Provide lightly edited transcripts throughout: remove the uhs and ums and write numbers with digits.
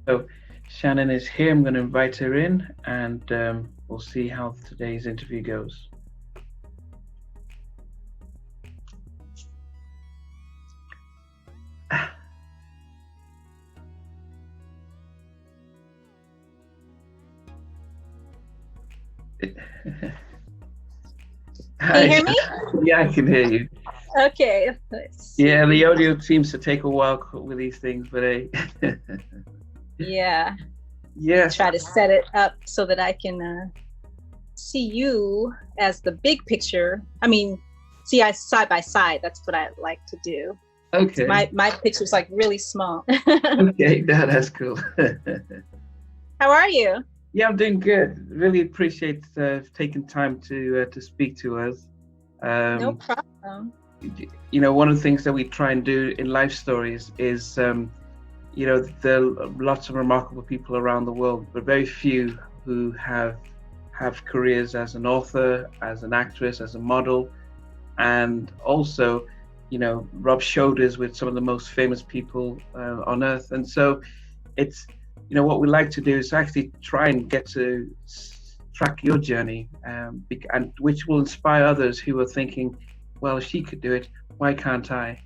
So Shannon is here. I'm going to invite her in, and we'll see how today's interview goes. Can you Hi, hear me? Yeah, I can hear you. Okay, let's Yeah, the see. audio seems to take a while with these things, but hey. Yeah, let me Yes. try to set it up so that I can see you as the big picture. I mean, see us side by side. That's what I like to do. So Okay. my picture's like really small. Okay, that's cool. How are you? Yeah, I'm doing good. Really appreciate taking time to speak to us. No Um, problem. one of the things that we try and do in life stories is, there are lots of remarkable people around the world, but very few who have careers as an author, as an actress, as a model, and also, rub shoulders with some of the most famous people on earth. And so it's, what we like to do is actually try and get to track your journey, and which will inspire others who are thinking, well, if she could do it, why can't I?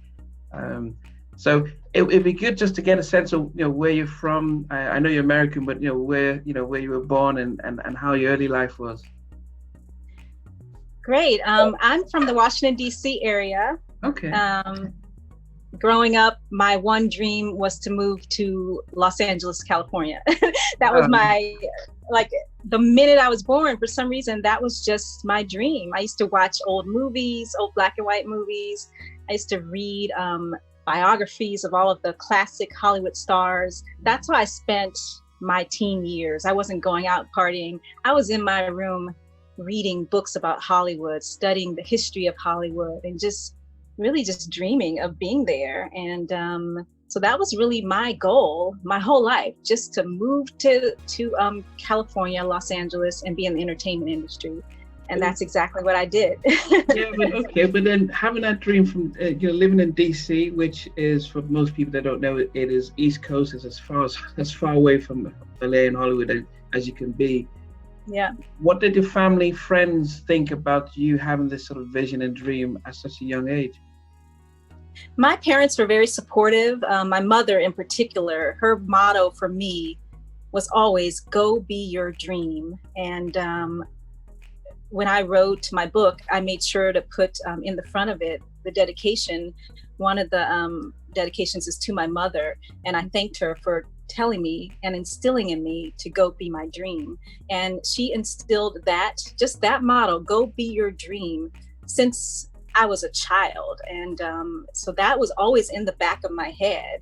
Um, so it'd be good just to get a sense of, where you're from. I know you're American, but where you were born, and how your early life was. Great. I'm from the Washington, D.C. area. Okay. Growing up, my one dream was to move to Los Angeles, California. That was my, like, the minute I was born, for some reason, that was just my dream. I used to watch old movies, old black and white movies. I used to read biographies of all of the classic Hollywood stars. That's how I spent my teen years. I wasn't going out partying. I was in my room reading books about Hollywood, studying the history of Hollywood, and just really just dreaming of being there. And so that was really my goal my whole life, just to move to California, Los Angeles, and be in the entertainment industry. And that's exactly what I did. Yeah, but okay, but then having that dream from living in DC, which is, for most people that don't know, it is East Coast, is as far away from LA and Hollywood as you can be. Yeah. What did your family, friends think about you having this sort of vision and dream at such a young age? My parents were very supportive. My mother in particular, her motto for me was always, go be your dream. And when I wrote my book, I made sure to put in the front of it the dedication. One of the dedications is to my mother, and I thanked her for telling me and instilling in me to go be my dream. And she instilled just that motto, go be your dream, since I was a child. And so that was always in the back of my head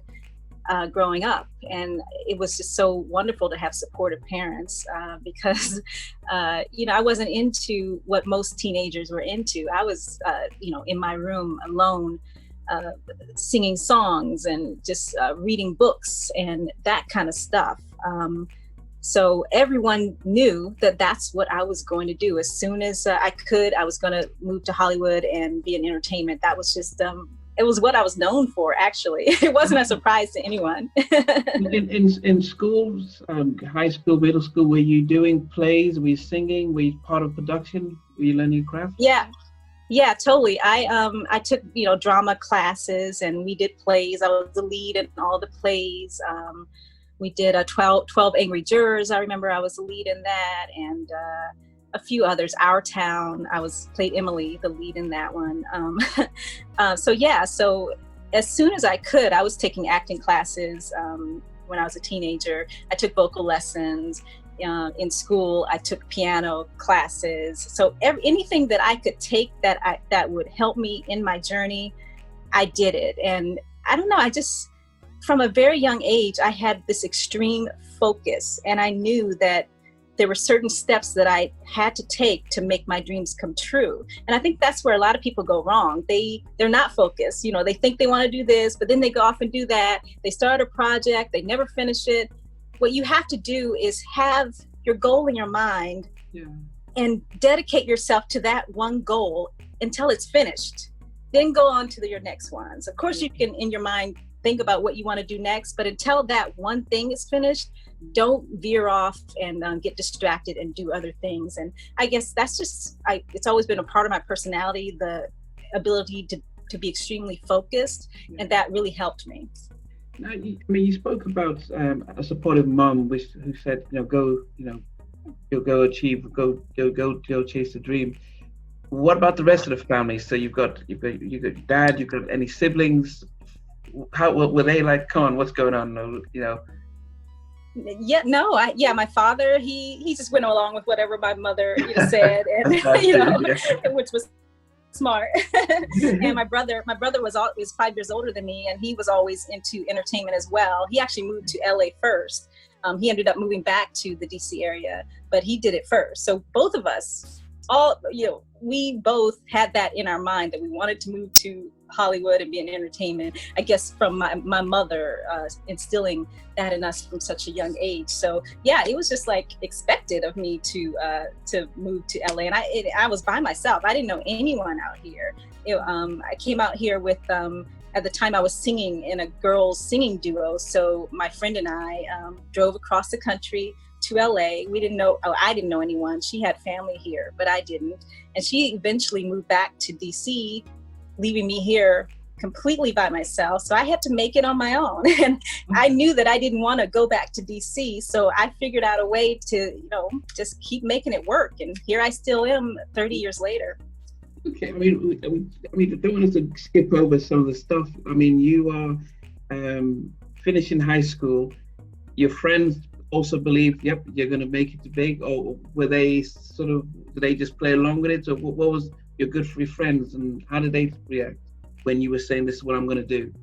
growing up. And it was just so wonderful to have supportive parents because, I wasn't into what most teenagers were into. I was, in my room alone, singing songs and just reading books and that kind of stuff. So everyone knew that that's what I was going to do. As soon as I could, I was going to move to Hollywood and be in entertainment. That was just, it was what I was known for, actually. It wasn't a surprise to anyone. In schools, high school, middle school, were you doing plays? Were you singing? Were you part of production? Were you learning craft? Yeah, totally. I took, drama classes, and we did plays. I was the lead in all the plays. We did 12 Angry Jurors. I remember I was the lead in that, and a few others. Our Town, I played Emily, the lead in that one. So as soon as I could, I was taking acting classes. When I was a teenager, I took vocal lessons. In school, I took piano classes. So anything that I could take that would help me in my journey, I did it. And I don't know, from a very young age, I had this extreme focus, and I knew that there were certain steps that I had to take to make my dreams come true. And I think that's where a lot of people go wrong. They're not focused. They think they want to do this, but then they go off and do that. They start a project, they never finish it. What you have to do is have your goal in your mind, and dedicate yourself to that one goal until it's finished. Then go on to your next ones. Of course, you can, in your mind, think about what you want to do next. But until that one thing is finished, don't veer off and get distracted and do other things. And I guess that's just, it's always been a part of my personality, the ability to be extremely focused. Yeah. And that really helped me. Now, you spoke about a supportive mom, who said, you'll go achieve, go chase the dream. What about the rest of the family? So you've got dad, you've got any siblings? How were they like? Come on, what's going on? Yeah, no, my father, he just went along with whatever my mother said, and which was smart. And my brother was 5 years older than me, and he was always into entertainment as well. He actually moved to LA first. He ended up moving back to the DC area, but he did it first. So both of us, we both had that in our mind that we wanted to move to Hollywood and be in entertainment, I guess from my mother instilling that in us from such a young age. So yeah, it was just like expected of me to move to LA, and I was by myself. I didn't know anyone out here. I came out here with at the time I was singing in a girls singing duo. So my friend and I drove across the country to LA. I didn't know anyone. She had family here, but I didn't. And she eventually moved back to DC, leaving me here completely by myself. So I had to make it on my own. And I knew that I didn't want to go back to DC. So I figured out a way to, just keep making it work. And here I still am 30 years later. Okay, I mean, I don't want us to skip over some of the stuff. I mean, you are finishing high school. Your friends also believe, yep, you're going to make it big, or were they did they just play along with it? Or what was your good for your friends, and how did they react when you were saying this is what I'm going to do?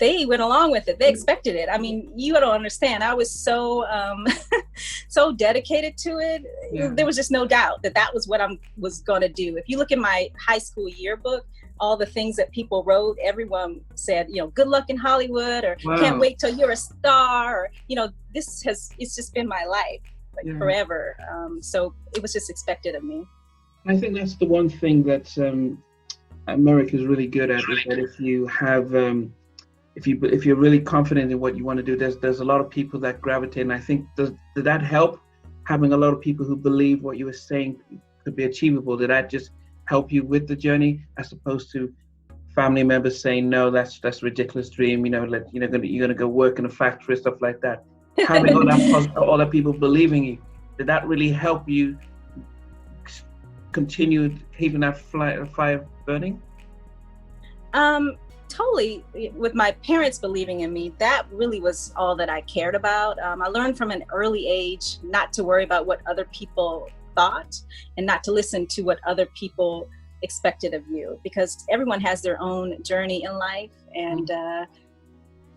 They went along with it. They expected it. I mean, you don't understand. I was so so dedicated to it. Yeah. There was just no doubt that was what I was going to do. If you look at my high school yearbook, all the things that people wrote, everyone said, good luck in Hollywood, or wow, can't wait till you're a star, or, it's just been my life forever. So it was just expected of me. I think that's the one thing that America is really good at, is that if you have, if you're really confident in what you want to do, there's a lot of people that gravitate. And I think, did that help, having a lot of people who believe what you were saying could be achievable? Did that just help you with the journey, as opposed to family members saying, no, that's a ridiculous dream, you're gonna go work in a factory, stuff like that? Having all that people believing you, did that really help you continue keeping that fire burning? Totally. With my parents believing in me, that really was all that I cared about. I learned from an early age not to worry about what other people thought, and not to listen to what other people expected of you, because everyone has their own journey in life, and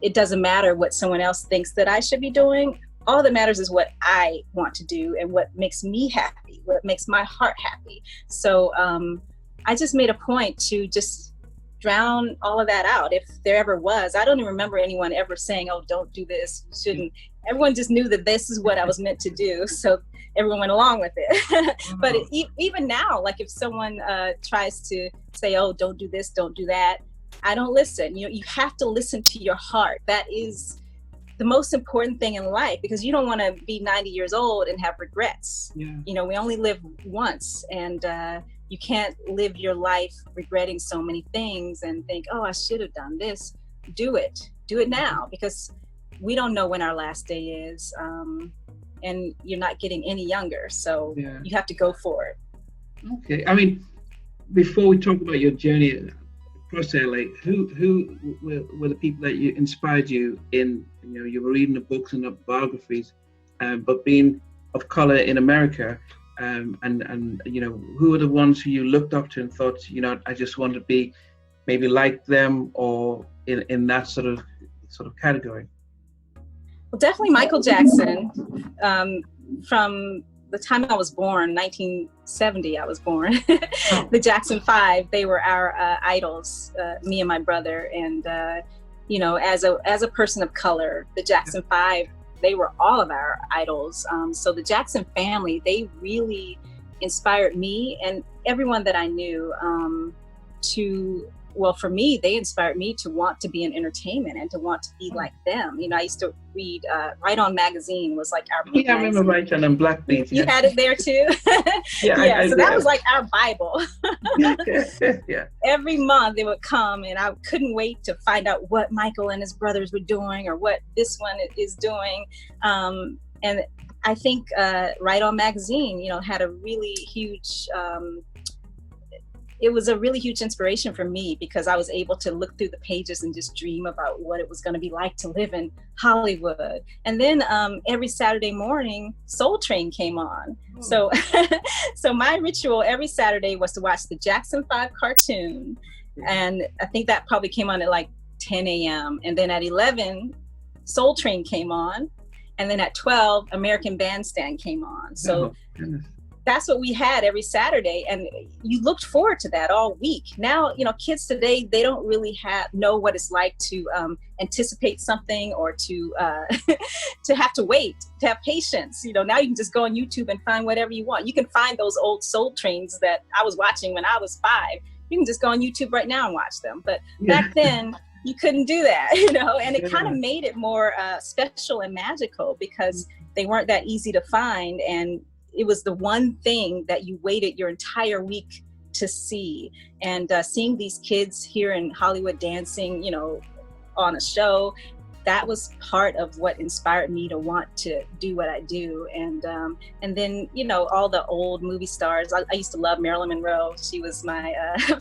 it doesn't matter what someone else thinks that I should be doing. All that matters is what I want to do and what makes me happy, what makes my heart happy. So I just made a point to just drown all of that out, if there ever was. I don't even remember anyone ever saying, oh, don't do this, you shouldn't. Everyone just knew that this is what I was meant to do, so everyone went along with it. But even now, like if someone tries to say, oh, don't do this, don't do that, I don't listen. You have to listen to your heart. That is the most important thing in life, because you don't want to be 90 years old and have regrets. Yeah. We only live once, and you can't live your life regretting so many things and think, oh, I should have done this. Do it now, because we don't know when our last day is, and you're not getting any younger, so you have to go for it. Okay, I mean, before we talk about your journey across LA, who were the people that inspired you in, you were reading the books and the biographies, but being of color in America, and who are the ones who you looked up to and thought, I just want to be maybe like them, or in that sort of category? Well, definitely Michael Jackson. From the time I was born, 1970, I was born. The Jackson 5, they were our idols, me and my brother. And as a person of color, the Jackson 5, they were all of our idols. So the Jackson family, they really inspired me and everyone that I knew to well, for me, they inspired me to want to be in entertainment and to want to be like them. You know, I used to read Right On magazine was like our book Yeah, I remember magazine. Right On and Black Beats. You had it there too? Yeah, yeah. I So that was like our Bible. yeah. Every month it would come, and I couldn't wait to find out what Michael and his brothers were doing or what this one is doing. And I think Right On magazine, you know, had a really huge it was a really huge inspiration for me, because I was able to look through the pages and just dream about what it was going to be like to live in Hollywood. And then every Saturday morning, Soul Train came on. So so my ritual every Saturday was to watch the Jackson 5 cartoon. And I think that probably came on at like 10 a.m. And then at 11, Soul Train came on. And then at 12, American Bandstand came on. So that's what we had every Saturday, and you looked forward to that all week. Now, you know, kids today, they don't really know what it's like to anticipate something, or to to have to wait, to have patience. You know, now you can just go on YouTube and find whatever you want. You can find those old Soul Trains that I was watching when I was 5. You can just go on YouTube right now and watch them. But back then, you couldn't do that, you know, and it kind of made it more special and magical, because they weren't that easy to find, and it was the one thing that you waited your entire week to see. And seeing these kids here in Hollywood dancing, you know, on a show, that was part of what inspired me to want to do what I do. And then, you know, all the old movie stars. I used to love Marilyn Monroe. She was my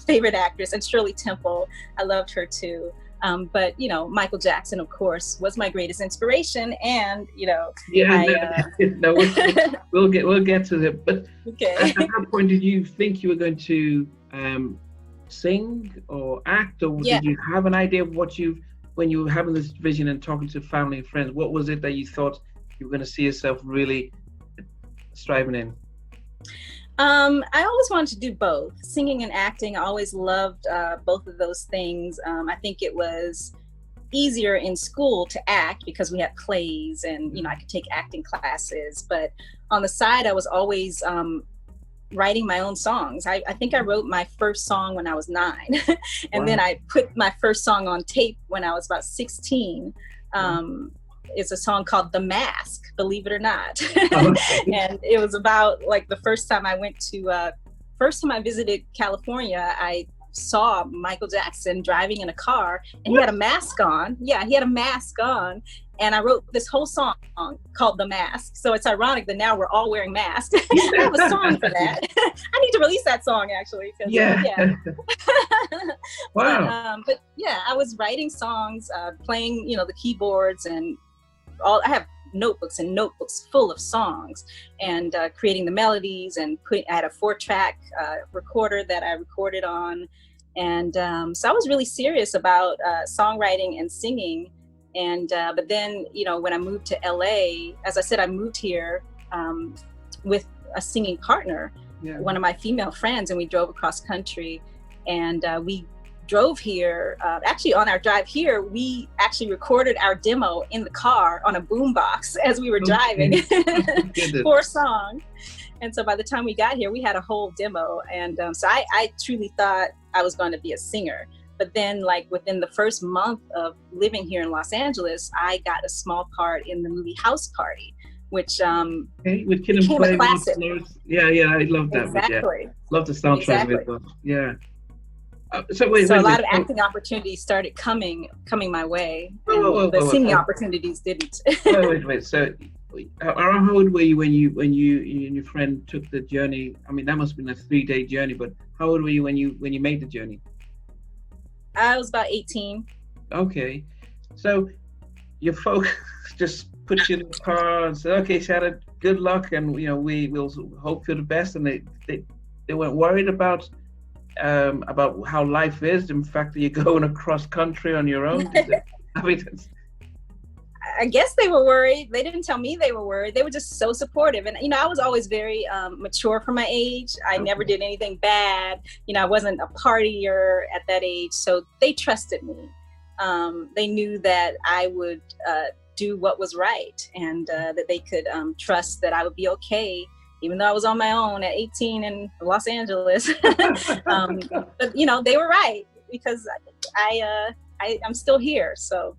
favorite actress, and Shirley Temple. I loved her too. But, you know, Michael Jackson, of course, was my greatest inspiration. And, you know, we'll get to it. But okay. At that point, did you think you were going to sing or act, or did you have an idea of when you were having this vision and talking to family and friends, what was it that you thought you were going to see yourself really striving in? I always wanted to do both, singing and acting. I always loved both of those things. I think it was easier in school to act because we had plays, and, you know, I could take acting classes. But on the side, I was always writing my own songs. I think I wrote my first song when I was 9. And then I put my first song on tape when I was about 16. It's a song called The Mask, believe it or not. And it was about like the first time I visited California, I saw Michael Jackson driving in a car, and he had a mask on. Yeah, he had a mask on. And I wrote this whole song called The Mask. So it's ironic that now we're all wearing masks. I have a song for that. I need to release that song, actually. Wow. But yeah, I was writing songs, playing, you know, the keyboards, and I have notebooks and notebooks full of songs, and creating the melodies, and I had a 4-track recorder that I recorded on. And so I was really serious about songwriting and singing. And but then, you know, when I moved to LA, as I said, I moved here with a singing partner, one of my female friends, and we drove across country, and we drove here. Actually, on our drive here, we actually recorded our demo in the car on a boombox as we were driving. 4 songs. And so by the time we got here, we had a whole demo. And so I truly thought I was going to be a singer. But then, like, within the first month of living here in Los Angeles, I got a small part in the movie House Party, which with Kid and became Play, a classic. Yeah, I love that. Exactly. Love the soundtrack with them. Yeah. So a lot of acting opportunities started coming my way, and the singing opportunities didn't. wait. So, how old were you when you and your friend took the journey? I mean, that must have been a 3-day journey. But how old were you when you made the journey? I was about 18. Okay, so your folks just put you in the car and said, "Okay, Shana, good luck, and you know we will hope for the best." And they weren't worried about how life is. In fact, that you're going across country on your own. I guess they were worried. They didn't tell me they were worried. They were just so supportive. And, you know, I was always very mature for my age. I never did anything bad. You know, I wasn't a partier at that age. So they trusted me. They knew that I would do what was right, and that they could trust that I would be okay, even though I was on my own at 18 in Los Angeles. But, you know, they were right. because I'm still here. So,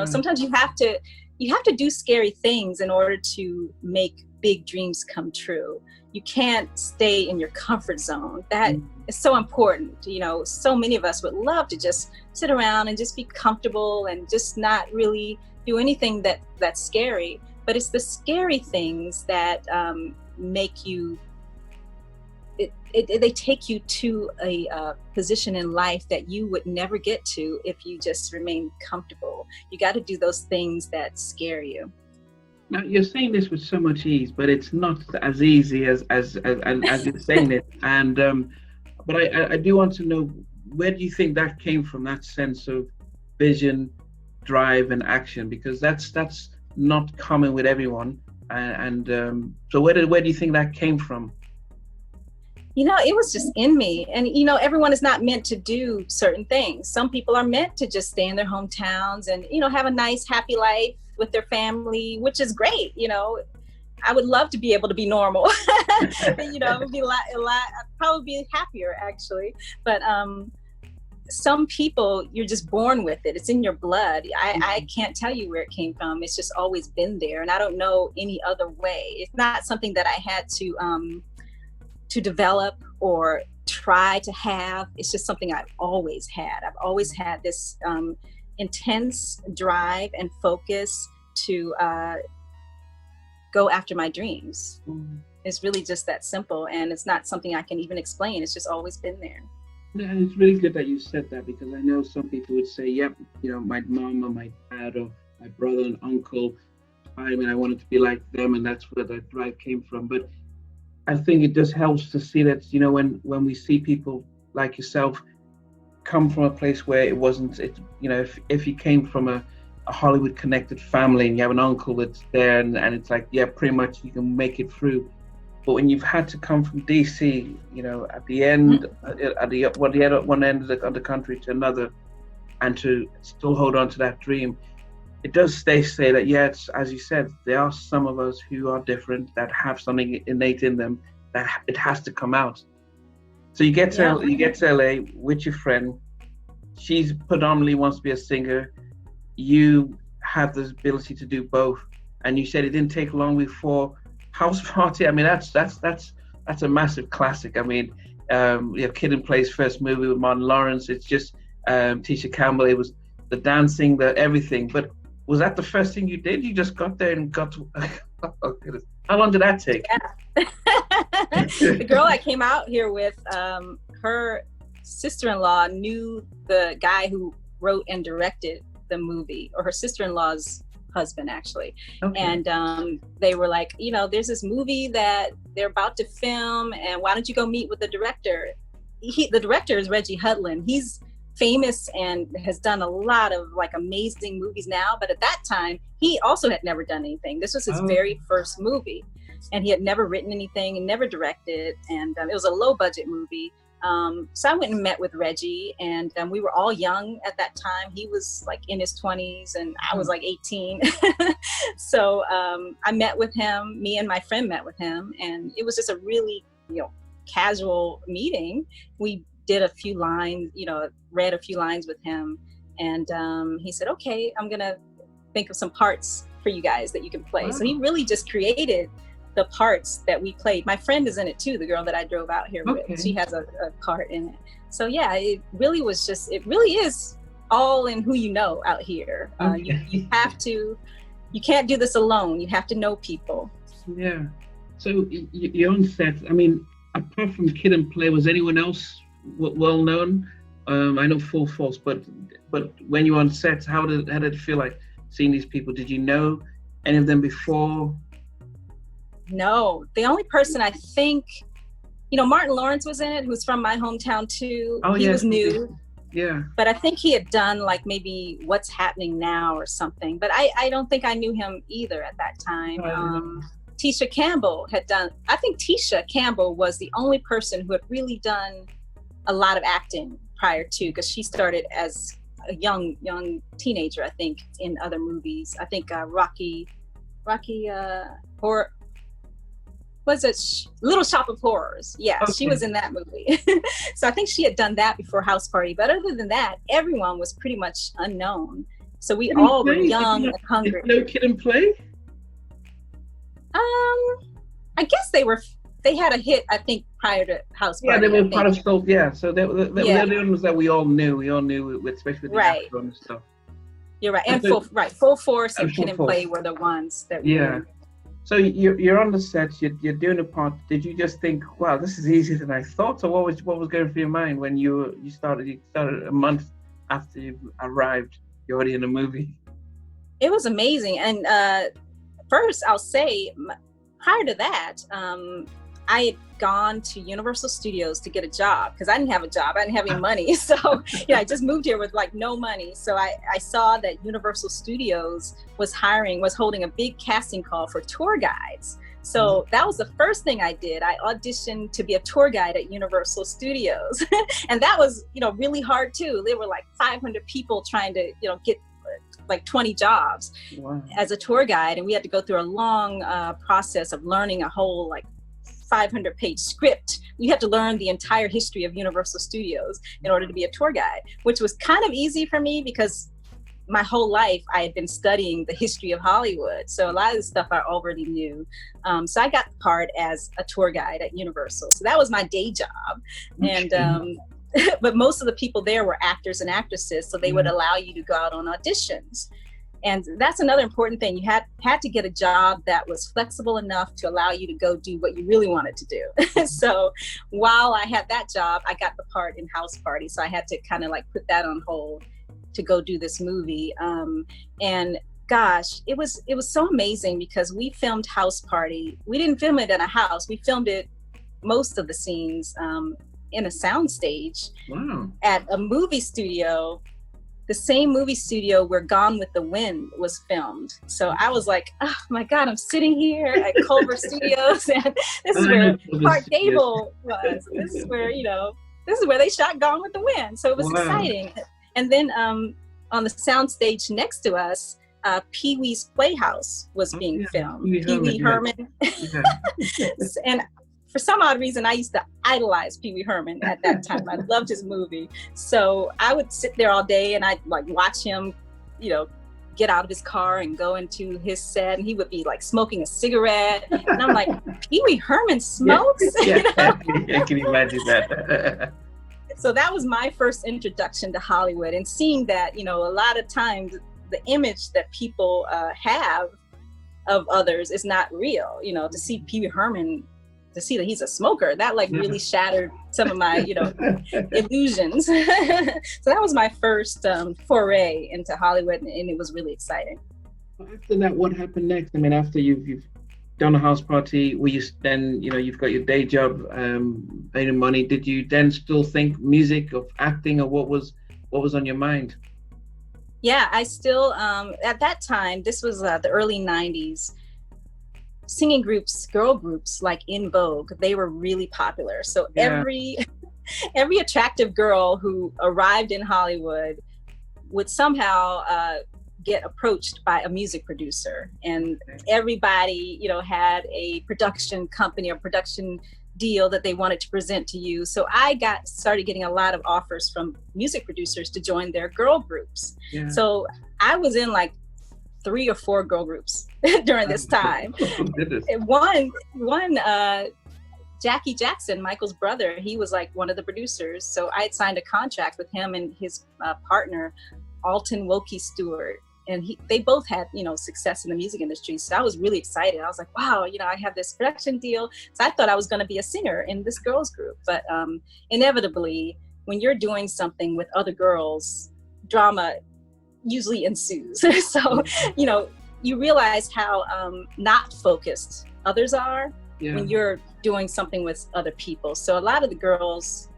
sometimes you have to do scary things in order to make big dreams come true. You can't stay in your comfort zone. That is so important. So many of us would love to just sit around and just be comfortable and just not really do anything that's scary. But it's the scary things that make you, they take you to a position in life that you would never get to if you just remain comfortable. You got to do those things that scare you. Now you're saying this with so much ease, but it's not as easy as you're saying it. And but I do want to know, where do you think that came from? That sense of vision, drive, and action, because that's not common with everyone. So where do you think that came from? It was just in me. And, everyone is not meant to do certain things. Some people are meant to just stay in their hometowns and, have a nice, happy life with their family, which is great. I would love to be able to be normal. It would be a lot, I'd probably be happier actually. But some people, you're just born with it. It's in your blood. I can't tell you where it came from. It's just always been there. And I don't know any other way. It's not something that I had to develop or try to have. It's just something I've always had. I've always had this intense drive and focus to go after my dreams. It's really just that simple, and it's not something I can even explain. It's just always been there. Yeah, and it's really good that you said that, because I know some people would say, yep, my mom or my dad or my brother and uncle, I wanted to be like them, and that's where that drive came from. But I think it just helps to see that, when we see people like yourself come from a place where it wasn't, if you came from a Hollywood connected family and you have an uncle that's there and it's like, yeah, pretty much you can make it through. But when you've had to come from DC, at the end, at one end of the country to another, and to still hold on to that dream, it does say that, yeah, it's, as you said, there are some of us who are different, that have something innate in them, that it has to come out. So you get to LA with your friend. She's predominantly wants to be a singer. You have the ability to do both, and you said it didn't take long before House Party. That's a massive classic. You have Kid and Play's first movie with Martin Lawrence. It's just Tisha Campbell. It was the dancing, the everything. But was that the first thing you did? You just got there and got to, oh goodness. How long did that take? Yeah. The girl I came out here with, her sister-in-law knew the guy who wrote and directed the movie, or her sister-in-law's husband actually. Okay. And they were like, there's this movie that they're about to film, and why don't you go meet with the director? The director is Reggie Hudlin. He's famous and has done a lot of amazing movies now, but at that time he also had never done anything. This was his very first movie, and he had never written anything and never directed, and it was a low budget movie. So I went and met with Reggie, and we were all young at that time. He was in his 20s and I was 18. So I met with him, me and my friend met with him, and it was just a really casual meeting. We did a few lines, read a few lines with him, and he said, okay, I'm gonna think of some parts for you guys that you can play. Wow. So he really just created the parts that we played. My friend is in it too, the girl that I drove out here with. She has a part in it. So yeah, it really is all in who out here. You have to, you can't do this alone. You have to know people. Yeah. So your own set, apart from Kid and Play, was anyone else well known? I know Full Force, but when you were on set, how did it feel like seeing these people? Did you know any of them before? No, the only person I think, Martin Lawrence was in it, who's from my hometown too. Oh, he was new. Yeah. But I think he had done maybe What's Happening Now or something. But I don't think I knew him either at that time. Tisha Campbell had done, I think Tisha Campbell was the only person who had really done a lot of acting prior to, because she started as a young teenager, I think, in other movies. I think Rocky Horror. was it Little Shop of Horrors? Yeah, Okay. she was in that movie. So I think she had done that before House Party. But other than that, everyone was pretty much unknown. So we all were young and hungry. Did no Kid and Play? I guess they had a hit, I think, prior to House Party. Yeah, they were part of Soul. Yeah, so they're the ones that we all knew. We all knew, especially with the Afro and stuff. You're right, and Full Force and Kid and Play were the ones that. Yeah. So you're on the set. You're doing a part. Did you just think, "Wow, this is easier than I thought"? Or what was going through your mind when you started? You started a month after you arrived. You're already in a movie. It was amazing, and first I'll say, prior to that, I had gone to Universal Studios to get a job because I didn't have a job. I didn't have any money. So I just moved here with like no money. So I saw that Universal Studios was holding a big casting call for tour guides. So that was the first thing I did. I auditioned to be a tour guide at Universal Studios. And that was, really hard too. There were like 500 people trying to, get like 20 jobs as a tour guide. And we had to go through a long process of learning a whole like 500-page script. You had to learn the entire history of Universal Studios in order to be a tour guide, which was kind of easy for me because my whole life I had been studying the history of Hollywood. So a lot of the stuff I already knew. So I got the part as a tour guide at Universal. So that was my day job. And but most of the people there were actors and actresses, so they would allow you to go out on auditions. And that's another important thing. You had to get a job that was flexible enough to allow you to go do what you really wanted to do. So while I had that job, I got the part in House Party. So I had to kind of like put that on hold to go do this movie. And gosh, it was so amazing because we filmed House Party. We didn't film it in a house. We filmed it, most of the scenes, in a soundstage at a movie studio. The same movie studio where Gone with the Wind was filmed. So I was like, oh my God, I'm sitting here at Culver Studios, and this is where Clark Gable was. This is where they shot Gone with the Wind. So it was exciting. And then on the soundstage next to us, Pee Wee's Playhouse was being filmed. Pee Wee Herman. And for some odd reason, I used to idolize Pee Wee Herman at that time. I loved his movie. So I would sit there all day and I'd like watch him, get out of his car and go into his set, and he would be like smoking a cigarette. And I'm like, Pee Wee Herman smokes? I can imagine that. So that was my first introduction to Hollywood, and seeing that, a lot of times the image that people have of others is not real. To see Pee Wee Herman, to see that he's a smoker, that like really shattered some of my, illusions. So that was my first foray into Hollywood, and it was really exciting. After that, what happened next? I mean, after you've done a House Party, were you then, you've got your day job, earning money. Did you then still think music, of acting, or what was on your mind? Yeah, I still, at that time, this was the early 90s, singing groups, girl groups, like in vogue, they were really popular. So every attractive girl who arrived in Hollywood would somehow get approached by a music producer, and everybody, had a production company or production deal that they wanted to present to you. So I started getting a lot of offers from music producers to join their girl groups. So I was in like 3 or 4 girl groups during this time. One, Jackie Jackson, Michael's brother, he was like one of the producers. So I had signed a contract with him and his partner, Alton Wilkie Stewart. And they both had, success in the music industry. So I was really excited. I was like, wow, I have this production deal. So I thought I was going to be a singer in this girls group. But inevitably, when you're doing something with other girls, drama usually ensues. So, you realize how not focused others are when you're doing something with other people. So a lot of the girls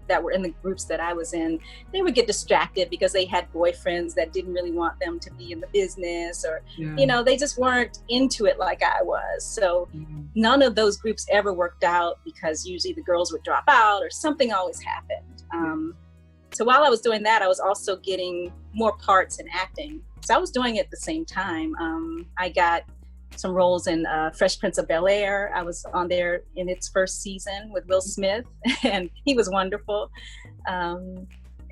that were in the groups that I was in, they would get distracted because they had boyfriends that didn't really want them to be in the business, or, they just weren't into it like I was. So none of those groups ever worked out because usually the girls would drop out or something always happened. So while I was doing that, I was also getting more parts in acting. So I was doing it at the same time. I got some roles in Fresh Prince of Bel-Air. I was on there in its first season with Will Smith, and he was wonderful.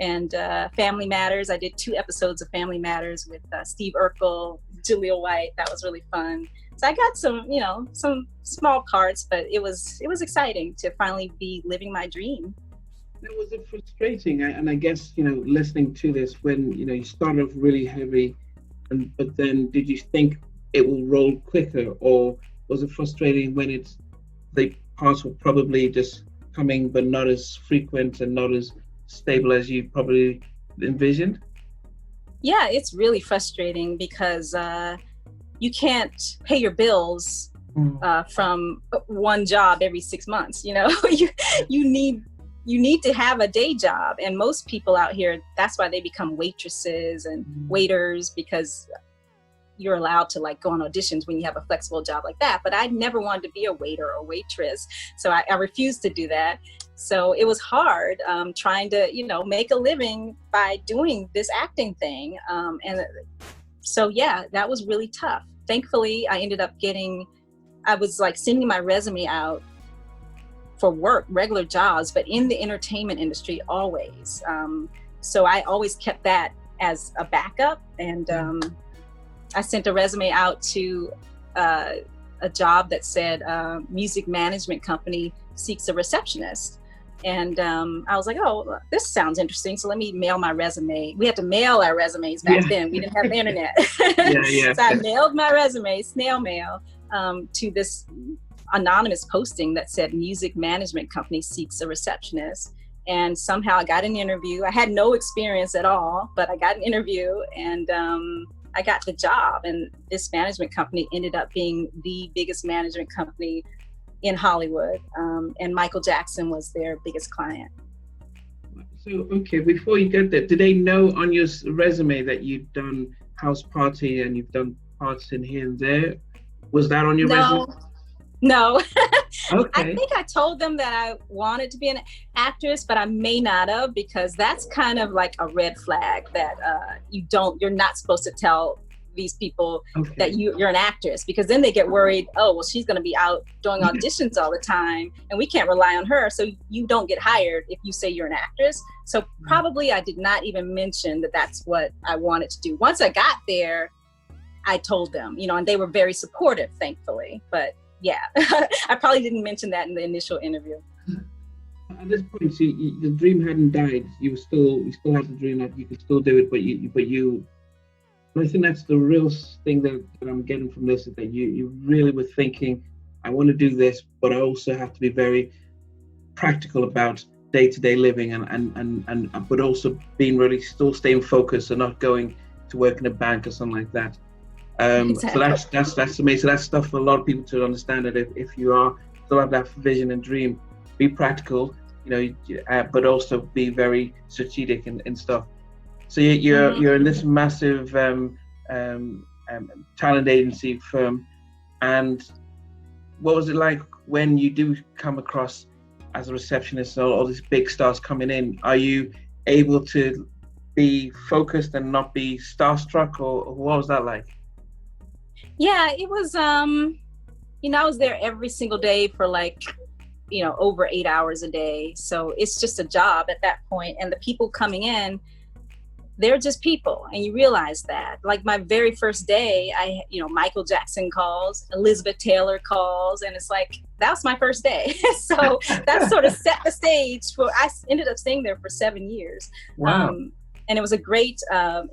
And Family Matters, I did 2 episodes of Family Matters with Steve Urkel, Julia White. That was really fun. So I got some, some small parts, but it was exciting to finally be living my dream. Now, was it frustrating? And I guess, listening to this, when, you started off really heavy, but then did you think it will roll quicker, or was it frustrating when the parts were probably just coming, but not as frequent and not as stable as you probably envisioned? Yeah, it's really frustrating because you can't pay your bills from one job every 6 months. You need to have a day job, and most people out here, that's why they become waitresses and waiters, because you're allowed to go on auditions when you have a flexible job like that. But I never wanted to be a waiter or waitress, so I refused to do that. So it was hard trying to, make a living by doing this acting thing. And so, yeah, that was really tough. Thankfully, I ended up I was sending my resume out for work, regular jobs, but in the entertainment industry always. So I always kept that as a backup. And I sent a resume out to a job that said music management company seeks a receptionist. And I was like, oh, this sounds interesting. So let me mail my resume. We had to mail our resumes back then. We didn't have the internet. So I mailed my resume, snail mail, to this anonymous posting that said music management company seeks a receptionist. And somehow I got an interview. I had no experience at all, but I got an interview, and I got the job. And this management company ended up being the biggest management company in Hollywood, and Michael Jackson was their biggest client. So, okay, before you get there, did they know on your resume that you'd done House Party and you've done parts in here and there? Was that on your resume? No. Okay. I think I told them that I wanted to be an actress, but I may not have, because that's kind of like a red flag that you're not supposed to tell these people that you're an actress, because then they get worried, oh, well, she's going to be out doing auditions all the time and we can't rely on her, so you don't get hired if you say you're an actress. So probably I did not even mention that that's what I wanted to do. Once I got there, I told them, and they were very supportive, thankfully. But yeah, I probably didn't mention that in the initial interview. At this point, see, the dream hadn't died. You still had the dream that you could still do it, but you. I think that's the real thing that I'm getting from this, is that you really were thinking, I want to do this, but I also have to be very practical about day-to-day living, and but also being really still staying focused and not going to work in a bank or something like that. Exactly. So that's amazing. So that's stuff for a lot of people to understand, that if you still have that vision and dream, be practical, but also be very strategic and stuff. So you're in this massive talent agency firm, and what was it like when you do come across as a receptionist, all these big stars coming in? Are you able to be focused and not be starstruck, or what was that like? Yeah, it was, I was there every single day for over 8 hours a day. So it's just a job at that point. And the people coming in, they're just people. And you realize that. Like my very first day, Michael Jackson calls, Elizabeth Taylor calls, and it's like, that was my first day. So that sort of set the stage I ended up staying there for 7 years. Wow. And it was a great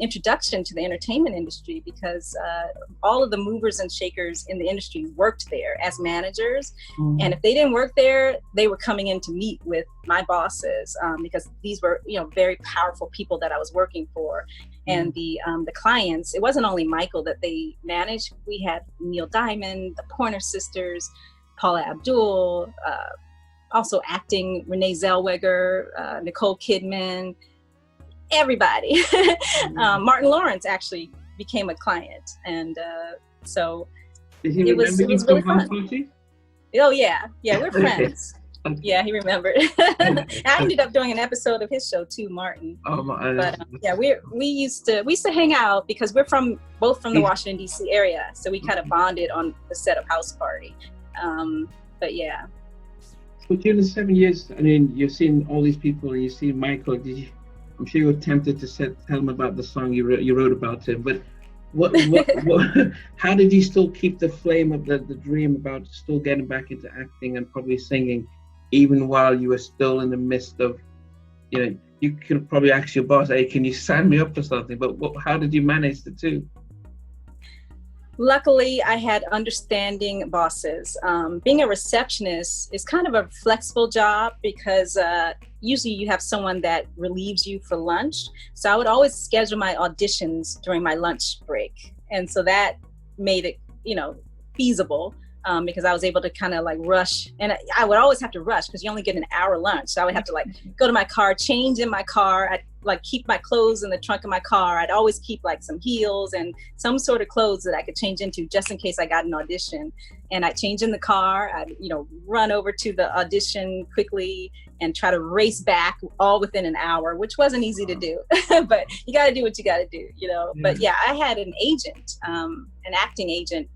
introduction to the entertainment industry, because all of the movers and shakers in the industry worked there as managers. Mm-hmm. And if they didn't work there, they were coming in to meet with my bosses, because these were, very powerful people that I was working for. Mm-hmm. And the clients, it wasn't only Michael that they managed. We had Neil Diamond, the Pointer Sisters, Paula Abdul, also acting, Renee Zellweger, Nicole Kidman, everybody. Martin Lawrence actually became a client, and so it was really fun. Oh yeah, we're friends. Yeah, he remembered. I ended up doing an episode of his show too, Martin. Oh my! But yeah, we used to hang out because we're both from the Washington D.C. area, so we kind of bonded on the set of House Party. But yeah. So during the 7 years, I mean, you've seen all these people, and you've seen Michael. I'm sure you were tempted to tell him about the song you wrote about him, but what how did you still keep the flame of the dream about still getting back into acting and probably singing, even while you were still in the midst of, you could probably ask your boss, hey, can you sign me up for something? But how did you manage the two? Luckily, I had understanding bosses. Being a receptionist is kind of a flexible job because usually you have someone that relieves you for lunch. So I would always schedule my auditions during my lunch break. And so that made it, feasible because I was able to kind of like rush. And I would always have to rush because you only get an hour lunch. So I would have to like go to my car, change in my car. I'd like keep my clothes in the trunk of my car. I'd always keep like some heels and some sort of clothes that I could change into just in case I got an audition. And I'd change in the car. I'd, run over to the audition quickly and try to race back all within an hour, which wasn't easy to do. But you got to do what you got to do, But yeah, I had an agent, an acting agent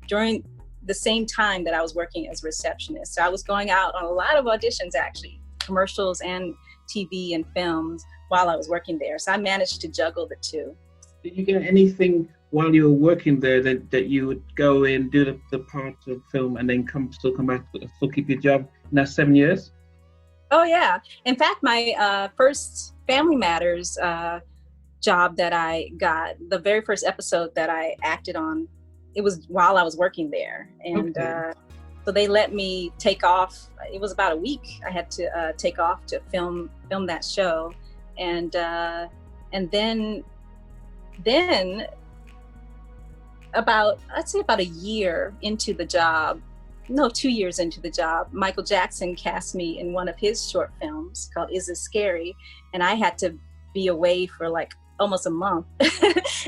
during the same time that I was working as a receptionist. So I was going out on a lot of auditions, actually, commercials and TV and films while I was working there. So I managed to juggle the two. Did you get anything while you were working there that you would go in, do the parts of film and then still come back, still keep your job in that 7 years? Oh yeah. In fact, my first Family Matters job that I got, the very first episode that I acted on, it was while I was working there. And so they let me take off. It was about a week. I had to take off to film that show. And then I'd say about a year into the job, 2 years into the job, Michael Jackson cast me in one of his short films called Is This Scary? And I had to be away for like almost a month.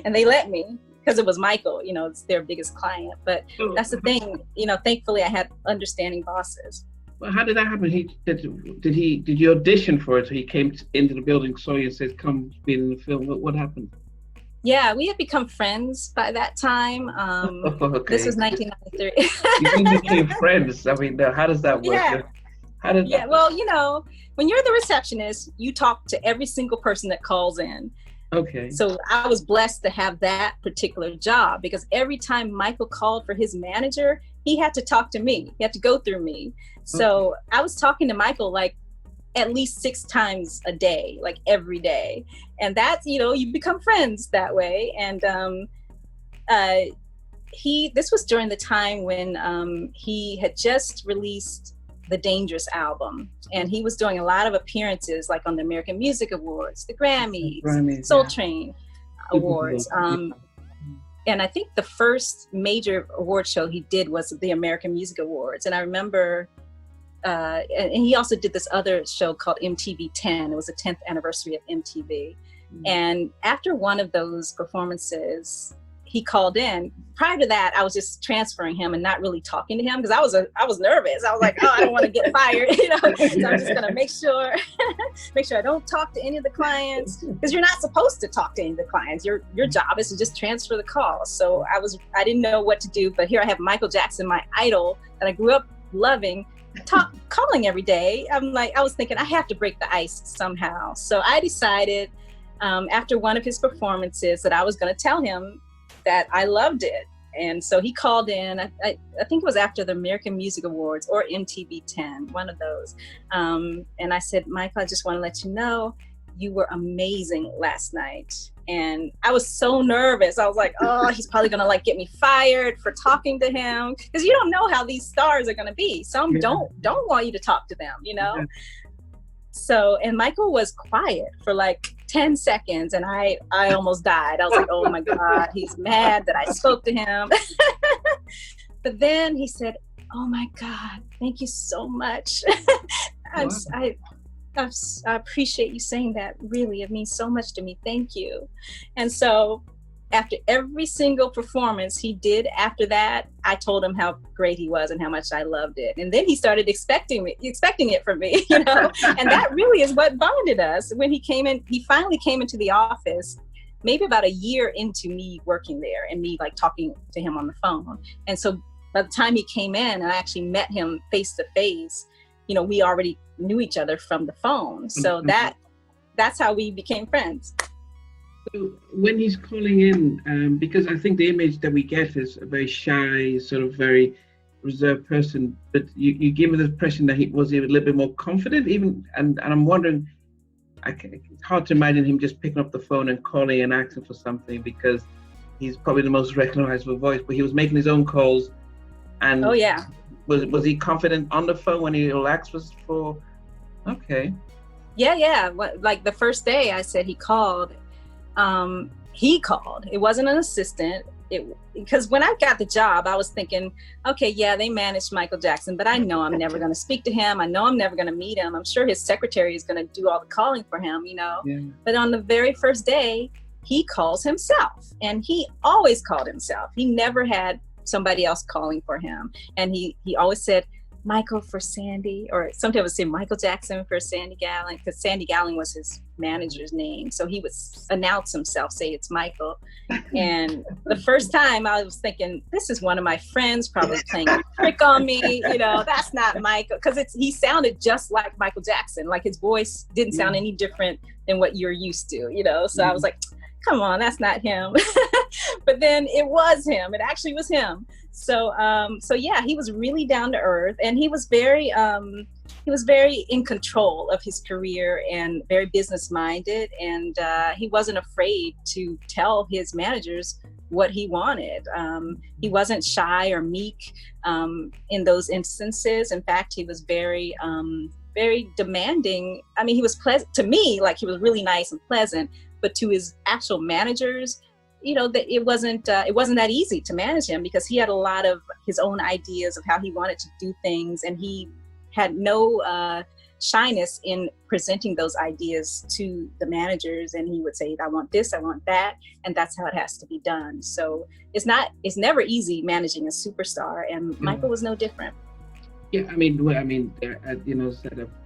And they let me because it was Michael, it's their biggest client. But that's the thing, thankfully I had understanding bosses. Well, how did that happen? Did you audition for it? So he came into the building, saw you and said, come be in the film. What happened? Yeah, we had become friends by that time. Okay. This was 1993. You became friends. I mean, how does that work? Yeah. Well, when you're the receptionist, you talk to every single person that calls in. Okay. So I was blessed to have that particular job because every time Michael called for his manager, he had to talk to me. He had to go through me. So I was talking to Michael like at least 6 times a day, like every day. And that's, you become friends that way. And this was during the time when he had just released the Dangerous album. And he was doing a lot of appearances like on the American Music Awards, the Grammys, Soul Train Awards. And I think the first major award show he did was the American Music Awards. And I remember, and he also did this other show called MTV 10. It was the 10th anniversary of MTV. And after one of those performances, he called in. Prior to that, I was just transferring him and not really talking to him because I was nervous. I was like, I don't want to get fired, So I'm just gonna make sure I don't talk to any of the clients because you're not supposed to talk to any of the clients. Your job is to just transfer the calls. So I didn't know what to do, but here I have Michael Jackson, my idol that I grew up loving, calling every day. I was thinking I have to break the ice somehow. So I decided after one of his performances that I was going to tell him that I loved it. And so he called in, I think it was after the American Music Awards or MTV 10, one of those. And I said, Michael, I just want to let you know you were amazing last night. And I was so nervous. I was like, he's probably going to like get me fired for talking to him. Because you don't know how these stars are going to be. Some don't want you to talk to them, Yeah. So, and Michael was quiet for like 10 seconds and I almost died. I was like, oh my God, he's mad that I spoke to him. But then he said, oh my God, thank you so much. I appreciate you saying that. Really, it means so much to me. Thank you. And so after every single performance he did after that, I told him how great he was and how much I loved it. And then he started expecting it from me, you know, and that really is what bonded us. When he came in, he finally came into the office, maybe about a year into me working there and me like talking to him on the phone. And so by the time he came in and I actually met him face to face, you know, we already knew each other from the phone. So that's how we became friends. So when he's calling in, because I think the image that we get is a very shy, sort of very reserved person, but you give me the impression that he was a little bit more confident even, and I'm wondering, it's hard to imagine him just picking up the phone and calling and asking for something, because he's probably the most recognizable voice, but he was making his own calls. And oh yeah, was he confident on the phone when he asked for? Okay. Yeah. Like the first day I said he called. He called. It wasn't an assistant. Because when I got the job, I was thinking, okay, yeah, they managed Michael Jackson, but I know I'm never going to speak to him. I know I'm never going to meet him. I'm sure his secretary is going to do all the calling for him, you know. Yeah. But on the very first day, he calls himself, and he always called himself. He never had somebody else calling for him. And he always said, Michael for Sandy, or sometimes would say Michael Jackson for Sandy Gallen, because Sandy Gallen was his manager's name. So he would announce himself, say it's Michael. And the first time I was thinking, this is one of my friends probably playing a trick on me. You know, that's not Michael, because he sounded just like Michael Jackson. Like his voice didn't sound any different than what you're used to, you know? So I was like, come on, that's not him. But then it was him. It actually was him. So yeah, he was really down to earth, and he was very in control of his career and very business minded. And he wasn't afraid to tell his managers what he wanted. He wasn't shy or meek in those instances. In fact, he was very demanding. I mean, he was pleasant to me, like he was really nice and pleasant, but to his actual managers, you know, that it wasn't that easy to manage him, because he had a lot of his own ideas of how he wanted to do things, and he had no shyness in presenting those ideas to the managers. And he would say, I want this, I want that, and that's how it has to be done. So it's never easy managing a superstar, and Michael was no different. Yeah, I mean, you know,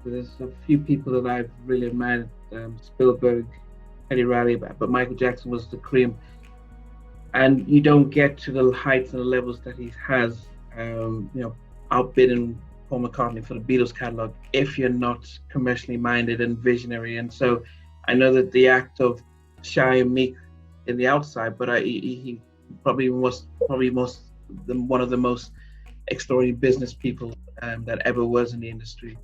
there's a few people that I've really admired, Spielberg, Eddie Riley, but Michael Jackson was the cream. And you don't get to the heights and the levels that he has, you know, outbidding Paul McCartney for the Beatles catalog, if you're not commercially minded and visionary. And so I know that the act of shy and meek in the outside, but he probably was one of the most extraordinary business people that ever was in the industry.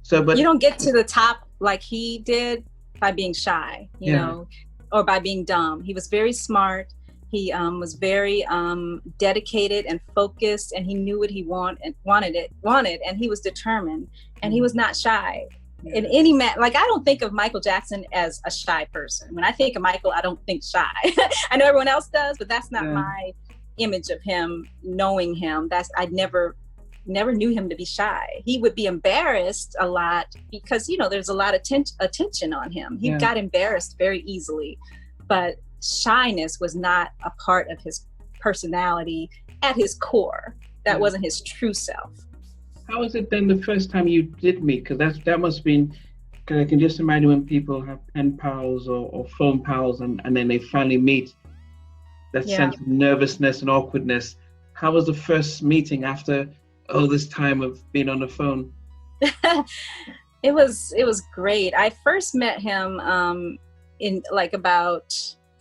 So, but you don't get to the top like he did by being shy, you know, or by being dumb. He was very smart. He was very dedicated and focused, and he knew what he wanted, and he was determined, and he was not shy. In any like, I don't think of Michael Jackson as a shy person. When I think of Michael, I don't think shy. I know everyone else does, but that's not my image of him. Knowing him, I never knew him to be shy. He would be embarrassed a lot because, you know, there's a lot of attention on him. He got embarrassed very easily, but shyness was not a part of his personality at his core. That wasn't his true self. How was it then the first time you did meet? Because that must have been, because I can just imagine when people have pen pals or phone pals and then they finally meet, that sense of nervousness and awkwardness. How was the first meeting after all this time of being on the phone? It was great. I first met him in like about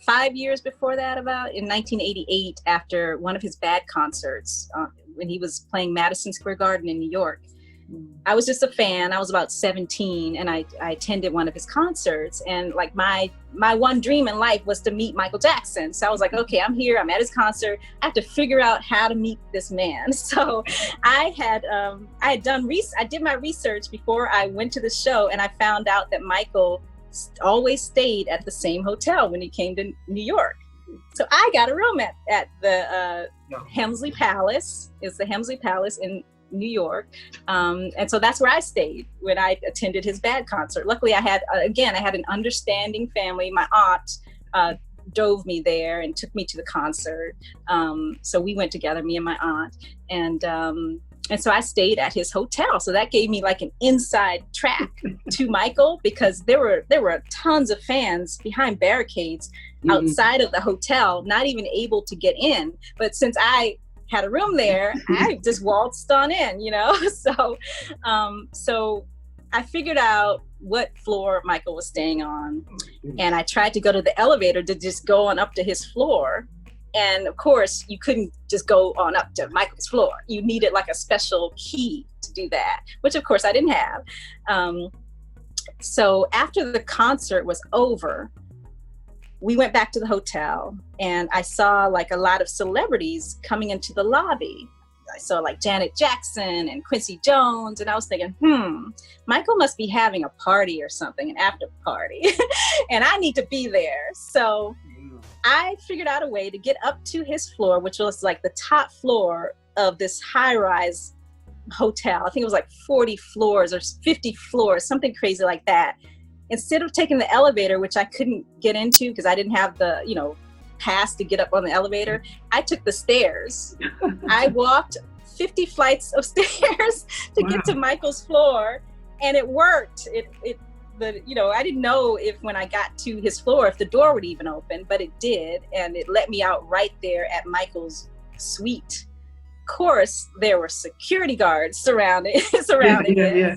5 years before that, in 1988, after one of his bad concerts when he was playing Madison Square Garden in New York. I was just a fan. I was about 17, and I attended one of his concerts, and like my one dream in life was to meet Michael Jackson. So I was like, okay, I'm here, I'm at his concert, I have to figure out how to meet this man. So I did my research before I went to the show, and I found out that Michael always stayed at the same hotel when he came to New York. So I got a room at the Hemsley Palace. It's the Hemsley Palace in New York. And so that's where I stayed when I attended his bad concert. Luckily I had an understanding family. My aunt drove me there and took me to the concert. So we went together, me and my aunt, and so I stayed at his hotel. So that gave me like an inside track to Michael, because there were tons of fans behind barricades outside of the hotel, not even able to get in. But since I had a room there, I just waltzed on in, So I figured out what floor Michael was staying on. And I tried to go to the elevator to just go on up to his floor. And of course, you couldn't just go on up to Michael's floor. You needed like a special key to do that, which of course I didn't have. So after the concert was over, we went back to the hotel, and I saw like a lot of celebrities coming into the lobby. I saw like Janet Jackson and Quincy Jones, and I was thinking, Michael must be having a party or something, an after party, and I need to be there. So I figured out a way to get up to his floor, which was like the top floor of this high-rise hotel. I think it was like 40 floors or 50 floors, something crazy like that. Instead of taking the elevator, which I couldn't get into because I didn't have the, pass to get up on the elevator, I took the stairs. I walked 50 flights of stairs to get to Michael's floor, and it worked. I didn't know if when I got to his floor, if the door would even open, but it did. And it let me out right there at Michael's suite. Of course, there were security guards surrounding it. Yeah.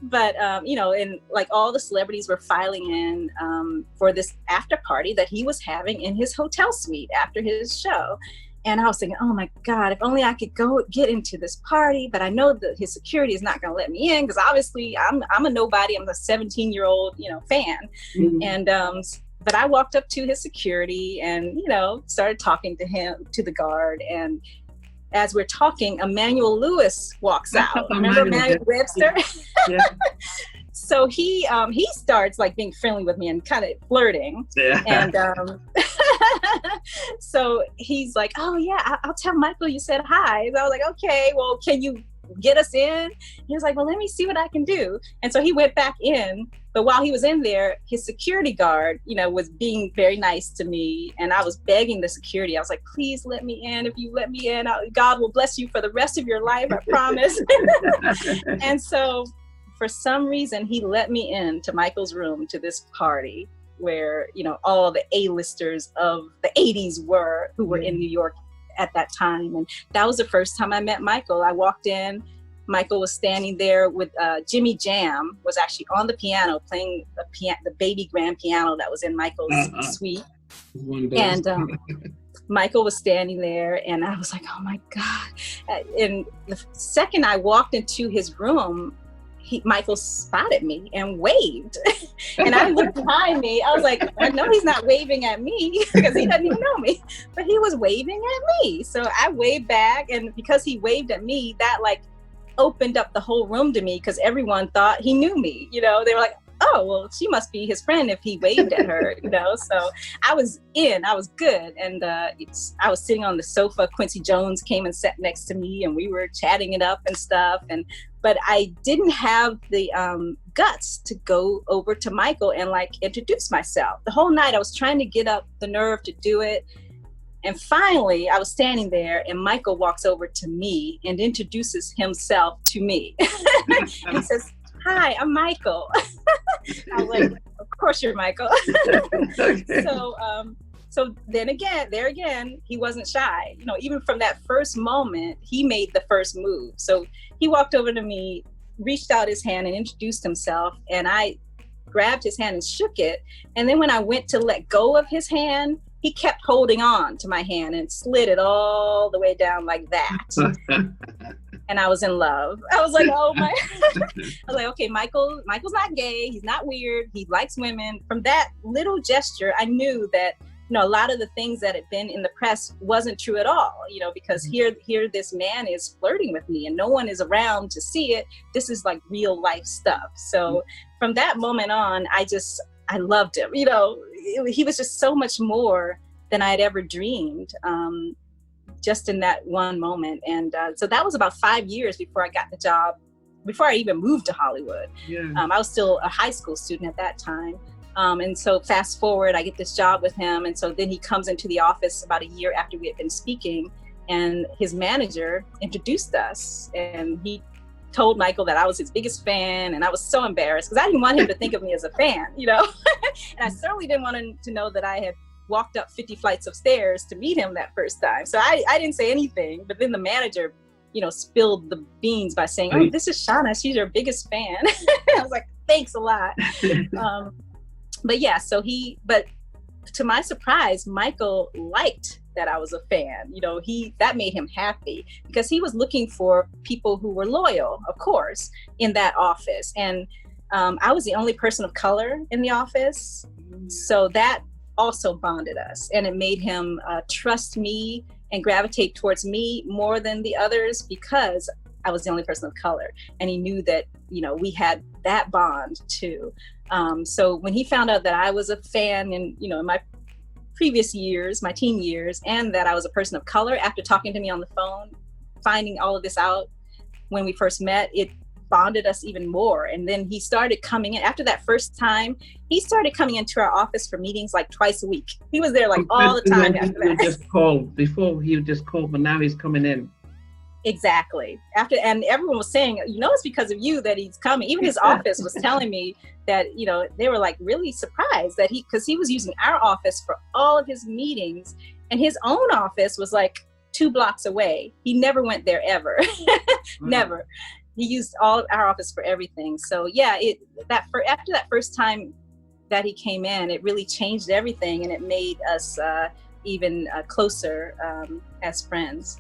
But, and like all the celebrities were filing in for this after party that he was having in his hotel suite after his show. And I was thinking, oh my God, if only I could go get into this party. But I know that his security is not going to let me in, because obviously I'm a nobody. I'm a 17-year-old, fan. And but I walked up to his security and, started talking to him, to the guard. And as we're talking, Emmanuel Lewis walks out. Remember Emmanuel Webster? Yeah. So he starts like being friendly with me and kind of flirting. Yeah. And so he's like, oh yeah, I'll tell Michael you said hi. And I was like, okay, well, can you get us in? He was like, well, let me see what I can do. And so he went back in. But while he was in there, his security guard, was being very nice to me. And I was begging the security. I was like, please let me in. If you let me in, God will bless you for the rest of your life, I promise. And so for some reason, he let me in to Michael's room, to this party where, all the A-listers of the 80s who were in New York at that time. And that was the first time I met Michael. I walked in. Michael was standing there with Jimmy Jam, was actually on the piano playing the baby grand piano that was in Michael's suite. And Michael was standing there, and I was like, oh my God. And the second I walked into his room, Michael spotted me and waved. And I looked behind me. I was like, I know he's not waving at me because he doesn't even know me, but he was waving at me. So I waved back, and because he waved at me, that like opened up the whole room to me, because everyone thought he knew me. They were like, oh, well, she must be his friend if he waved at her, So I was good. And I was sitting on the sofa. Quincy Jones came and sat next to me, and we were chatting it up and stuff. But I didn't have the guts to go over to Michael and like introduce myself. The whole night I was trying to get up the nerve to do it. And finally, I was standing there, and Michael walks over to me and introduces himself to me. And he says, hi, I'm Michael. I was like, of course you're Michael. Okay. So then again, he wasn't shy. Even from that first moment, he made the first move. So he walked over to me, reached out his hand and introduced himself. And I grabbed his hand and shook it. And then when I went to let go of his hand, he kept holding on to my hand and slid it all the way down like that. And I was in love. I was like, oh my. I was like, okay, Michael's not gay. He's not weird. He likes women. From that little gesture, I knew that, a lot of the things that had been in the press wasn't true at all, because here this man is flirting with me and no one is around to see it. This is like real life stuff. So from that moment on, I loved him. He was just so much more than I had ever dreamed, just in that one moment. And so that was about 5 years before I got the job, before I even moved to Hollywood. Yeah. I was still a high school student at that time. And so fast forward, I get this job with him. And so then he comes into the office about a year after we had been speaking, and his manager introduced us, and he told Michael that I was his biggest fan. And I was so embarrassed because I didn't want him to think of me as a fan, you know, and I certainly didn't want him to know that I had walked up 50 flights of stairs to meet him that first time. So I didn't say anything, but then the manager, you know, spilled the beans by saying, "Oh, this is Shana. She's your biggest fan." I was like, "Thanks a lot." But yeah, but to my surprise, Michael liked that I was a fan. You know, that made him happy because he was looking for people who were loyal, of course, in that office. And I was the only person of color in the office. So that also bonded us, and it made him trust me and gravitate towards me more than the others because I was the only person of color. And he knew that, you know, we had that bond too. So when he found out that I was a fan in my previous years, my teen years, and that I was a person of color, after talking to me on the phone, finding all of this out when we first met, it bonded us even more. And then he started coming in after that first time. He started coming into our office for meetings like twice a week. He was there like all the time after that. Before he would just call, but now he's coming in. Exactly. And everyone was saying, you know, it's because of you that he's coming. Even his office was telling me that, you know, they were like really surprised that because he was using our office for all of his meetings, and his own office was like 2 blocks away. He never went there ever. Never. He used all of our office for everything. So yeah, after that first time that he came in, it really changed everything, and it made us even closer as friends.